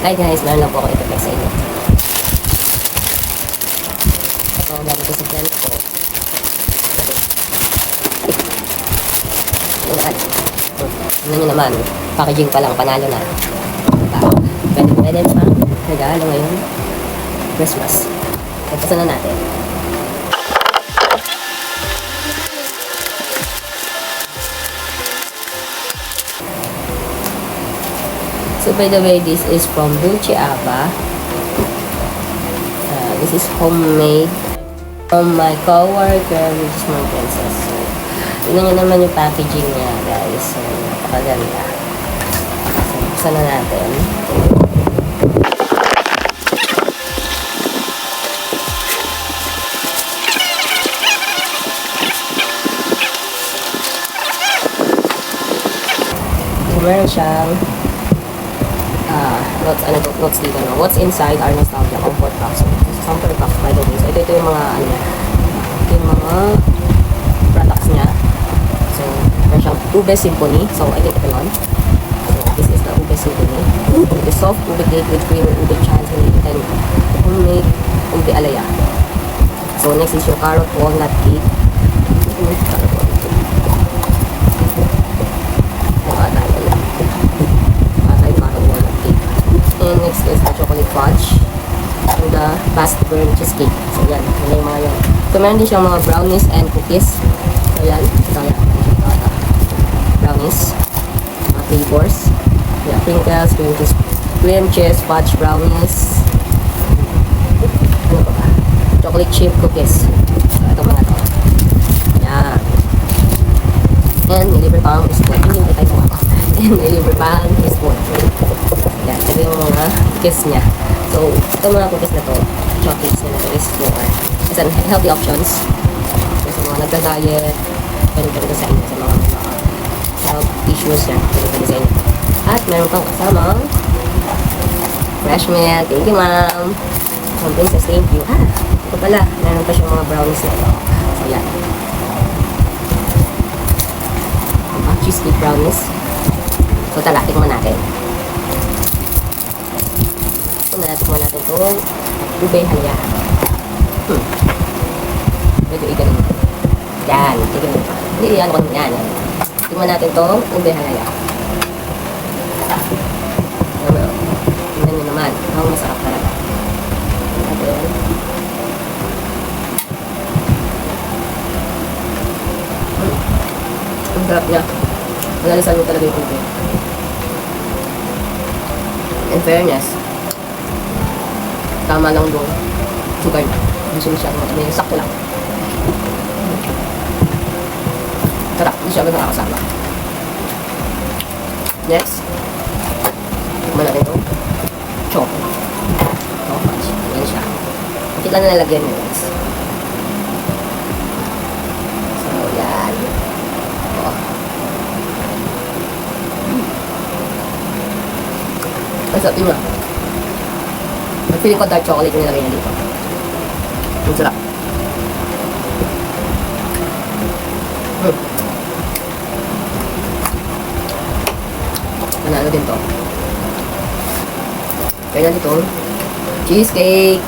Hi guys, meron lang po ako ipapag sa inyo. Ito, galing ko sa friend ko. Ayan. Tignan nyo naman, packaging pa lang, panalo na. Pwede pa, regalo ngayon. Christmas. Pagpasan na natin. So by the way, this is from Dulce Aba. This is homemade from my coworker, which is my princess. So, tignan nyo naman yung packaging niya, guys. So, napakaganda. So, buksan na natin. So, meron siyang notes dito, no? What's inside are nostalgia, comfort box. So, comfort box, by the way. So, ito yung mga, yung mga products niya. So, meron siyang Ube Symphony. So, I think ito yun. So, this is the Ube Symphony. Ube soft, ube cake with cream, ube chance, and homemade ube alaya. So, next is your carrot walnut cake. Carrot walnut cake. And next is the chocolate fudge and the fast burn cheesecake. So yan, yan yung mga yun. So meron din siyang mga brownies and cookies. So yan, ito yan. Brownies, mga flavors. Yeah, crinkles, cream cheese, fudge brownies. Ano pa ba? Chocolate chip cookies. So ito mga to. Yan. And nilibre pa ang spoon. Hindi mo tayo mga. And nilibre pa ang spoon. Yan, ito yung mga cookies niya. So, ito mga cookies na to, chocolates na to is for healthy options. So, sa mga nagda-diet, pwede sa inyo, sa mga health issues yan, pwede sa inyo. At meron pang kasamang fresh milk. Thank you, ma'am. So, princess, thank you. Ito pala, meron pa siyang mga brownies na ito. So, yan. Cheesecake brownies. So, tala, tikman natin. Natikman natin itong ube halaya. Medyo igaling. Yan. Hindi, yan ako yan. Tikman natin itong ube halaya. Tingnan nyo naman. Ang masarap talaga. Natin. Ang sarap niya. Malalisan mo talaga yung ube. In fairness, tama lang doon. Sugar na. Gusto mo siya. May sakto lang. Sarap. Hindi siya agad nakakasama. Next. Tikman natin ito. Chocolate. Chocolate. Yan siya. Bakit lang na nalagyan nyo, guys. So, yan. Oh. Ang sarap yun nga. Feeling ko dark chocolate yung nilagay niya dito. Ang sarap. Manalo din to. Kaya na dito, cheesecake.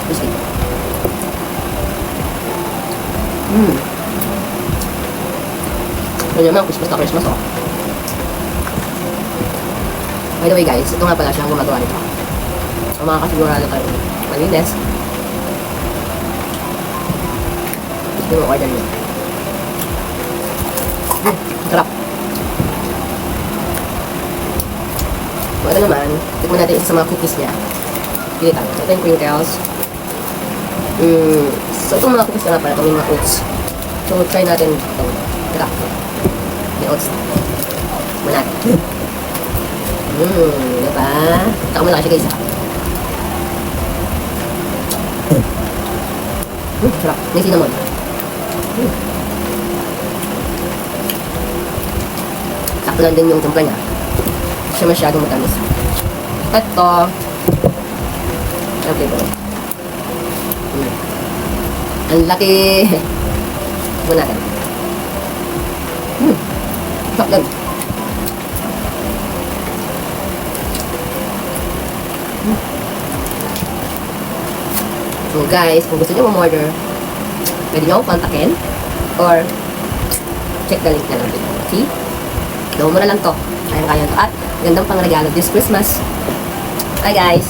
Cheesecake. Ganyan naman, Christmas na Christmas, oh. By the way guys, ito nga pala siyang gumagawa nito. So makakasigurado tayo. Malinis. Ito yung order nyo. Sarap. So ito naman, tikman natin isa sa mga cookies niya. Pilitan. So ito yung crinkles. So itong mga cookies na nga pala, itong mga oats. So try natin ito. Tira. Yung oats. Manat. Diba? Taka mo lang siya guys. Sarap. May cinnamon. Sakto lang din yung timpla niya. Hindi siya masyadong matamis. Ito. Ang flavor. Ang laki. Tignan natin. Sarap lang. So guys, kung gusto nyo mag-order, pwede nyo akong kontakin or check the link na lang dito. See? Gawin mo na lang to. Kaya to. At gandang pang regalo this Christmas. Bye guys!